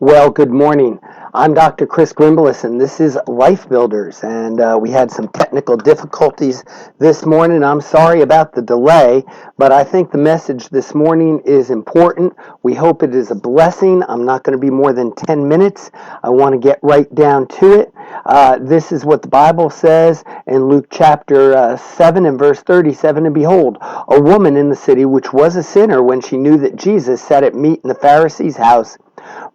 Well, good morning. I'm Dr. Chris Grimbliss, and this is Life Builders. And we had some technical difficulties this morning. I'm sorry about the delay, but I think the message this morning is important. We hope it is a blessing. I'm not going to be more than 10 minutes. I want to get right down to it. This is what the Bible says in Luke chapter 7 and verse 37. And behold, a woman in the city which was a sinner, when she knew that Jesus sat at meat in the Pharisee's house,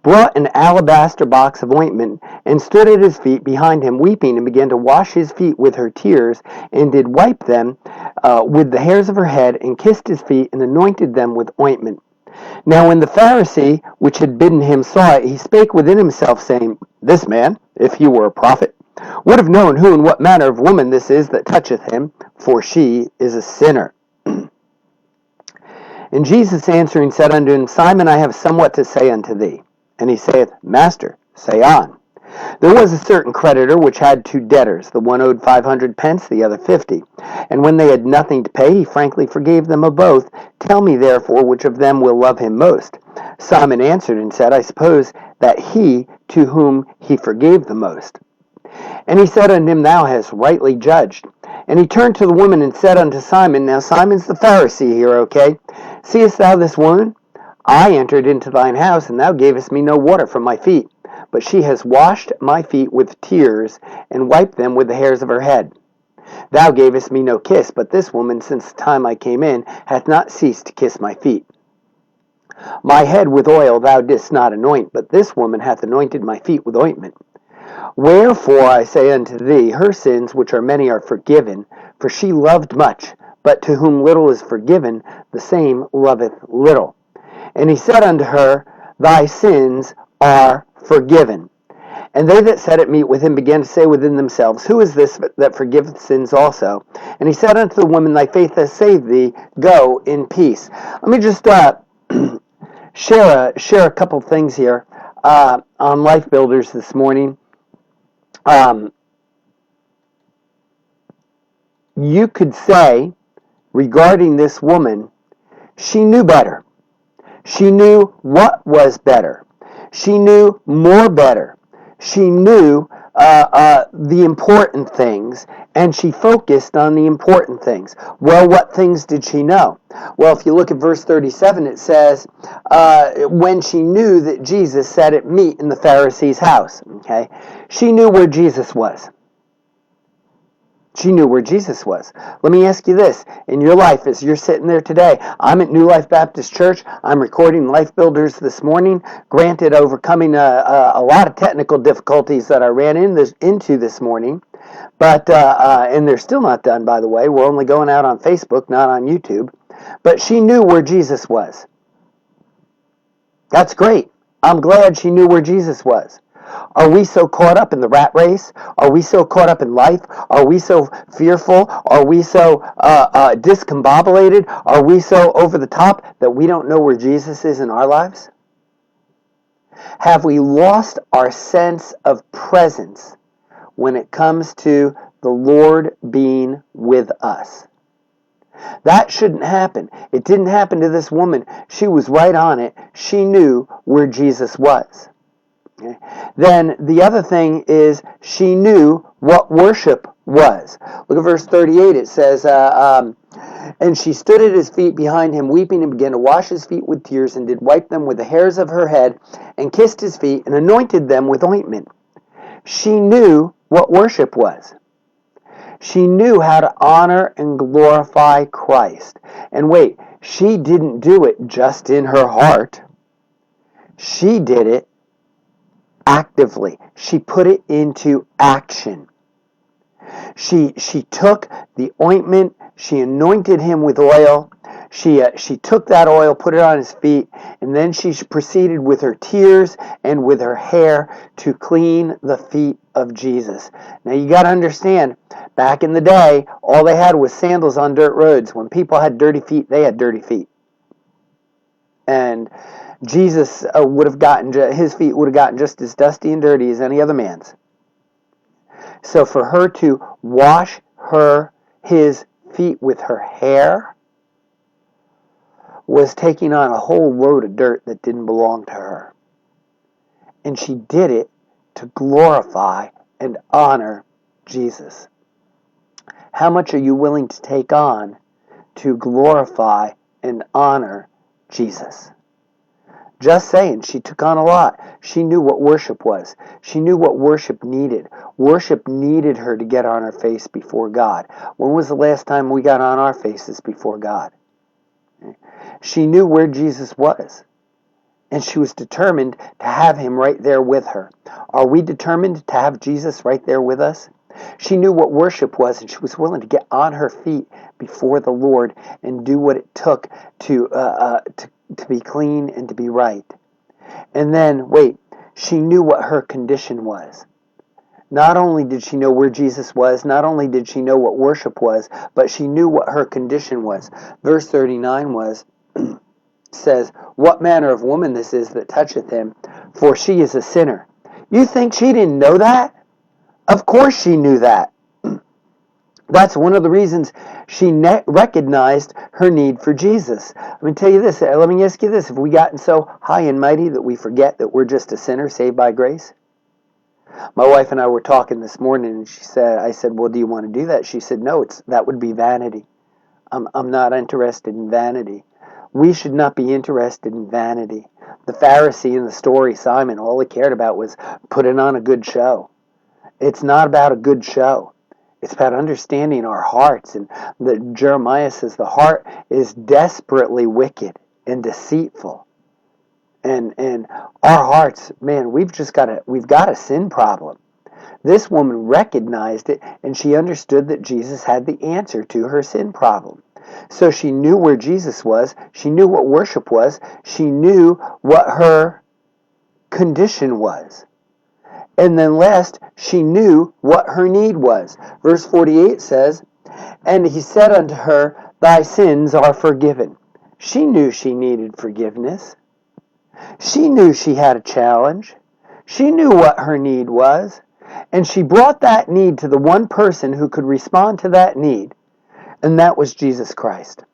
brought an alabaster box of ointment, and stood at his feet behind him, weeping, and began to wash his feet with her tears, and did wipe them with the hairs of her head, and kissed his feet, and anointed them with ointment. Now when the Pharisee which had bidden him saw it, he spake within himself, saying, This man, if he were a prophet, would have known who and what manner of woman this is that toucheth him, for she is a sinner. And Jesus answering said unto him, Simon, I have somewhat to say unto thee. And he saith, Master, say on. There was a certain creditor which had two debtors. The one owed 500 pence, the other 50. And when they had nothing to pay, he frankly forgave them of both. Tell me therefore which of them will love him most. Simon answered and said, I suppose that he to whom he forgave the most. And he said unto him, Thou hast rightly judged. And he turned to the woman and said unto Simon, now Simon's the Pharisee here, okay? Seest thou this woman? I entered into thine house, and thou gavest me no water for my feet. But she has washed my feet with tears, and wiped them with the hairs of her head. Thou gavest me no kiss, but this woman, since the time I came in, hath not ceased to kiss my feet. My head with oil thou didst not anoint, but this woman hath anointed my feet with ointment. Wherefore I say unto thee, her sins, which are many, are forgiven, for she loved much. But to whom little is forgiven, the same loveth little. And he said unto her, Thy sins are forgiven. And they that sat at meat with him began to say within themselves, Who is this that forgiveth sins also? And he said unto the woman, Thy faith hath saved thee. Go in peace. Let me just share a couple things here on Life Builders this morning. You could say, regarding this woman, she knew better. She knew what was better. She knew more better. She knew the important things, and she focused on the important things. Well, what things did she know? Well, if you look at verse 37, it says, when she knew that Jesus sat at meat in the Pharisee's house. Okay, she knew where Jesus was. She knew where Jesus was. Let me ask you this. In your life, as you're sitting there today, I'm at New Life Baptist Church. I'm recording Life Builders this morning. Granted, overcoming a lot of technical difficulties that I ran into this morning. But and they're still not done, by the way. We're only going out on Facebook, not on YouTube. But she knew where Jesus was. That's great. I'm glad she knew where Jesus was. Are we so caught up in the rat race? Are we so caught up in life? Are we so fearful? Are we so discombobulated? Are we so over the top that we don't know where Jesus is in our lives? Have we lost our sense of presence when it comes to the Lord being with us? That shouldn't happen. It didn't happen to this woman. She was right on it. She knew where Jesus was. Okay. Then the other thing is she knew what worship was. Look at verse 38. It says, and she stood at his feet behind him, weeping, and began to wash his feet with tears, and did wipe them with the hairs of her head, and kissed his feet, and anointed them with ointment. She knew what worship was. She knew how to honor and glorify Christ. And wait, she didn't do it just in her heart. She did it actively. She put it into action. She took the ointment, she anointed him with oil, she took that oil, put it on his feet, and then she proceeded with her tears and with her hair to clean the feet of Jesus. Now you got to understand, back in the day, all they had was sandals on dirt roads. When people had dirty feet, they had dirty feet. And Jesus would have gotten, his feet would have gotten just as dusty and dirty as any other man's. So for her to wash his feet with her hair was taking on a whole load of dirt that didn't belong to her. and she did it to glorify and honor Jesus. How much are you willing to take on to glorify and honor Jesus? Just saying, she took on a lot. She knew what worship was. She knew what worship needed. Worship needed her to get on her face before God. When was the last time we got on our faces before God? She knew where Jesus was, and she was determined to have him right there with her. Are we determined to have Jesus right there with us? She knew what worship was, and she was willing to get on her feet before the Lord and do what it took to be clean and to be right. And then, she knew what her condition was. Not only did she know where Jesus was, not only did she know what worship was, but she knew what her condition was. Verse 39 says, "What manner of woman this is that toucheth him, for she is a sinner." You think she didn't know that? Of course she knew that. That's one of the reasons she recognized her need for Jesus. Let me tell you this. Let me ask you this. Have we gotten so high and mighty that we forget that we're just a sinner saved by grace? My wife and I were talking this morning, and I said, well, do you want to do that? She said, no, that would be vanity. I'm not interested in vanity. We should not be interested in vanity. The Pharisee in the story, Simon, all he cared about was putting on a good show. It's not about a good show. It's about understanding our hearts. And Jeremiah says the heart is desperately wicked and deceitful. And our hearts, man, we've got a sin problem. This woman recognized it, and she understood that Jesus had the answer to her sin problem. So she knew where Jesus was. She knew what worship was. She knew what her condition was. And then last, she knew what her need was. Verse 48 says, "And he said unto her, Thy sins are forgiven." She knew she needed forgiveness. She knew she had a challenge. She knew what her need was. And she brought that need to the one person who could respond to that need, and that was Jesus Christ.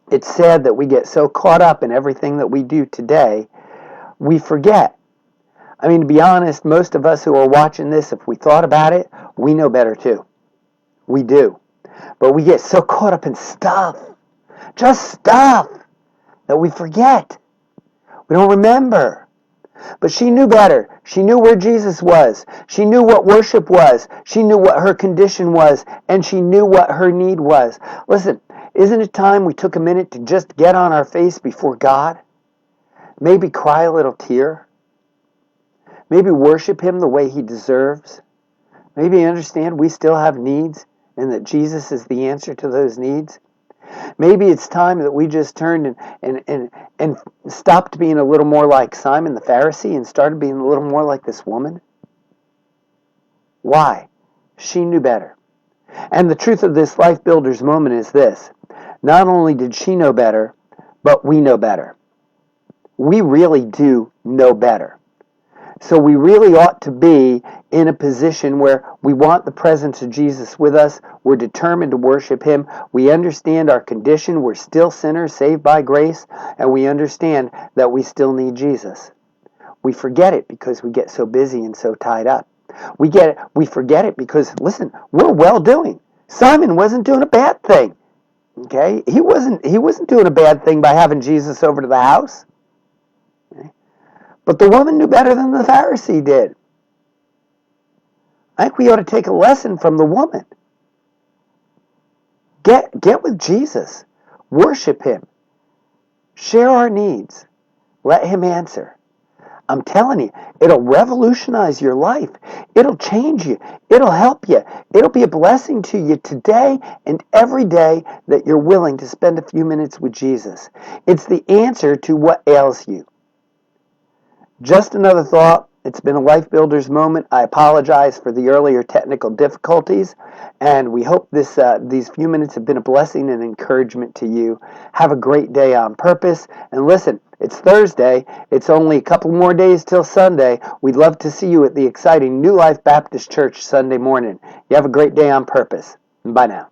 It's sad that we get so caught up in everything that we do today, we forget. I mean, to be honest, most of us who are watching this, if we thought about it, we know better too. We do. But we get so caught up in stuff, just stuff, that we forget. We don't remember. But she knew better. She knew where Jesus was. She knew what worship was. She knew what her condition was. And she knew what her need was. Listen, isn't it time we took a minute to just get on our face before God? Maybe cry a little tear. Maybe worship Him the way He deserves. Maybe understand we still have needs and that Jesus is the answer to those needs. Maybe it's time that we just turned and stopped being a little more like Simon the Pharisee and started being a little more like this woman. Why? She knew better. And the truth of this Life Builders moment is this. Not only did she know better, but we know better. We really do know better. So we really ought to be in a position where we want the presence of Jesus with us. We're determined to worship Him. We understand our condition. We're still sinners saved by grace. And we understand that we still need Jesus. We forget it because we get so busy and so tied up. We forget it because, listen, we're well-doing. Simon wasn't doing a bad thing. Okay? He wasn't doing a bad thing by having Jesus over to the house. Okay? But the woman knew better than the Pharisee did. I think we ought to take a lesson from the woman. Get with Jesus. Worship Him. Share our needs. Let Him answer. I'm telling you, it'll revolutionize your life. It'll change you. It'll help you. It'll be a blessing to you today and every day that you're willing to spend a few minutes with Jesus. It's the answer to what ails you. Just another thought. It's been a Life Builders moment. I apologize for the earlier technical difficulties, and we hope these few minutes have been a blessing and encouragement to you. Have a great day on purpose. And listen, it's Thursday. It's only a couple more days till Sunday. We'd love to see you at the exciting New Life Baptist Church Sunday morning. You have a great day on purpose. Bye now.